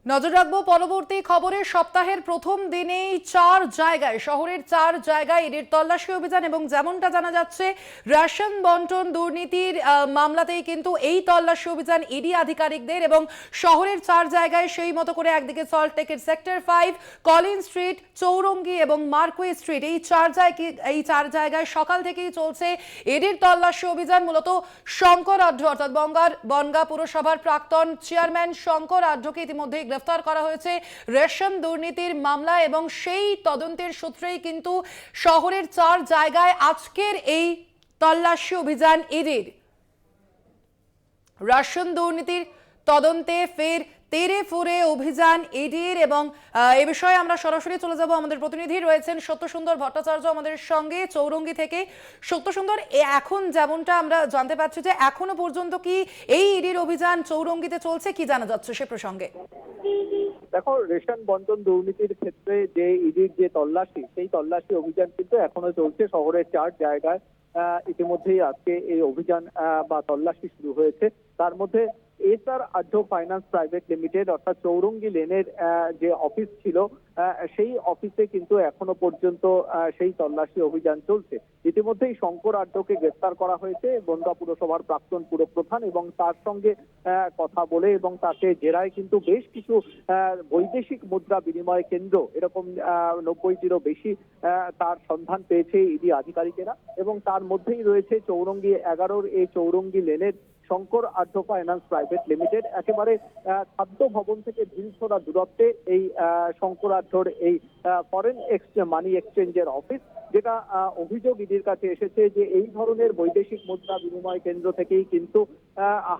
নজর রাখবো পরবর্তী খবরে। সপ্তাহের প্রথম দিনেই শহরের চার জায়গায় ইডির তল্লাশি অভিযান এবং যেমনটা জানা যাচ্ছে রেশন বন্টন দুর্নীতির মামলাতেই কিন্তু এই তল্লাশি অভিযান ইডি আধিকারিকদের এবং শহরের চার জায়গায় সেই মতো করে একদিকে সল্টলেকের সেক্টর 5, কলিন স্ট্রিট, চৌরঙ্গি এবং মার্কুই স্ট্রিট এই চার জায়গায় সকাল থেকেই চলছে ইডির তল্লাশি অভিযান। মূলত শঙ্কর আঢ্য অর্থাৎ বনগাঁ পুরসভার প্রাক্তন চেয়ারম্যান শঙ্কর আঢ্যকে ইতিমধ্যে গ্রেফতার করা হয়েছে রেশন দুর্নীতির মামলা এবং সেই তদন্তের সূত্রেই কিন্তু শহরের চার জায়গায় আজকের এই তল্লাশি অভিযান ইডির। রেশন দুর্নীতির তদন্তে ফের তেরে ফুরে অভিযান ইডির এবং এ বিষয়ে আমরা সরাসরি চলে যাব। আমাদের প্রতিনিধি রয়েছেন সত্যসুন্দর ভট্টাচার্য আমাদের সঙ্গে চৌরঙ্গি থেকে। সত্যসুন্দর, এখন যেমনটা আমরা জানতে পারছি যে এখনো পর্যন্ত কি এই ইডির অভিযান চৌরঙ্গিতে চলছে, কি জানা যাচ্ছে সে প্রসঙ্গে? দেখো, রেশন বন্টন দুর্নীতির ক্ষেত্রে যে ইডির যে তল্লাশি, সেই তল্লাশি অভিযান কিন্তু এখনো চলছে শহরের চার জায়গায়। ইতিমধ্যেই আজকে এই অভিযান বা তল্লাশি শুরু হয়েছে। তার মধ্যে SR Adhya finance private limited অর্থাৎ চৌরঙ্গি লেনের যে অফিস ছিল, সেই অফিসে কিন্তু এখনো পর্যন্ত সেই তল্লাশি অভিযান চলছে। ইতিমধ্যেই শঙ্কর আঢ্যকে গ্রেফতার করা হয়েছে বনগাঁ পুরসভার প্রাক্তন পুরপ্রধান, এবং তার সঙ্গে কথা বলে এবং তাকে জেরায় কিন্তু বেশ কিছু বৈদেশিক মুদ্রা বিনিময় কেন্দ্র, এরকম 90টিরও বেশি তার সন্ধান পেয়েছে ইডি আধিকারিকেরা। এবং তার মধ্যেই রয়েছে চৌরঙ্গি 11-র এই চৌরঙ্গি লেনের Shankar Adhya finance private limited. একেবারে খাদ্য ভবন থেকে ঢিলছোড়া দূরত্বে এই শঙ্কর আঢ্যর এই ফরেন মানি এক্সচেঞ্জের অফিস, যেটা অভিযোগ ইডির কাছে এসেছে যে এই ধরনের বৈদেশিক মুদ্রা বিনিময় কেন্দ্র থেকেই কিন্তু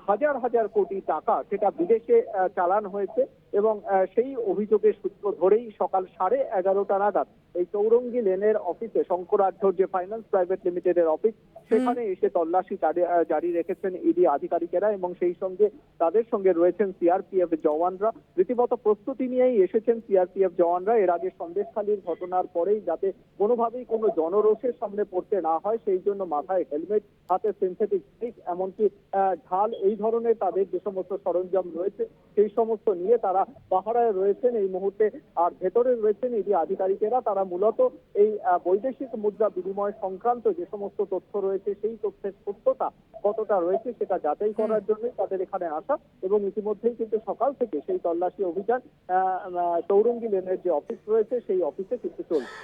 হাজার হাজার কোটি টাকা সেটা বিদেশে চালান হয়েছে। এবং সেই অভিযোগের সূত্র ধরেই সকাল 11:30 নাগাদ এই চৌরঙ্গি লেনের অফিসে শঙ্কর আঢ্যর যে ফাইন্যান্স প্রাইভেট লিমিটেডের অফিস, সেখানে এসে তল্লাশি জারি রেখেছেন ইডি আধিকারিকেরা। এবং সেই সঙ্গে তাদের সঙ্গে রয়েছেন সিআরপিএফ জওয়ানরা। রীতিমতো প্রস্তুতি নিয়েই এসেছেন সিআরপিএফ জওয়ানরা। এর আগে সন্দেশখালীর ঘটনার পরেই যাতে কোনোভাবেই কোনো জনরোষের সামনে পড়তে না হয়, সেই জন্য মাথায় হেলমেট, হাতে সিনথেটিক স্টিক, এমনকি ঢাল, এই ধরনের তাদের যে সমস্ত সরঞ্জাম রয়েছে সেই সমস্ত নিয়ে তারা পাহারায় রয়েছেন এই মুহূর্তে। আর ভেতরে রয়েছেন ইডি আধিকারিকেরা। তারা মূলত এই বৈদেশিক মুদ্রা বিনিময় সংক্রান্ত যে সমস্ত তথ্য রয়েছে সেই তথ্যের সত্যতা কতটা রয়েছে সেটা যাচাই করার জন্যই তাদের এখানে আসা। এবং ইতিমধ্যেই কিন্তু সকাল থেকে সেই তল্লাশি অভিযান চৌরঙ্গি লেনের যে অফিস রয়েছে সেই অফিসে কিন্তু চলছে।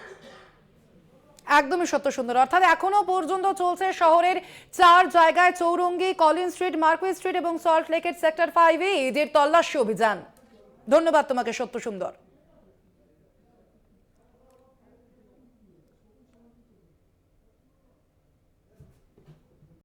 একদমই সত্যসুন্দর, অর্থাৎ এখনো পর্যন্ত চলছে শহরের চার জায়গায় Chowringhee, Colin street, marquee street এবং সল্টলেকের সেক্টর 5-এ ইডির তল্লাশি অভিযান। ধন্যবাদ তোমাকে সত্যসুন্দর।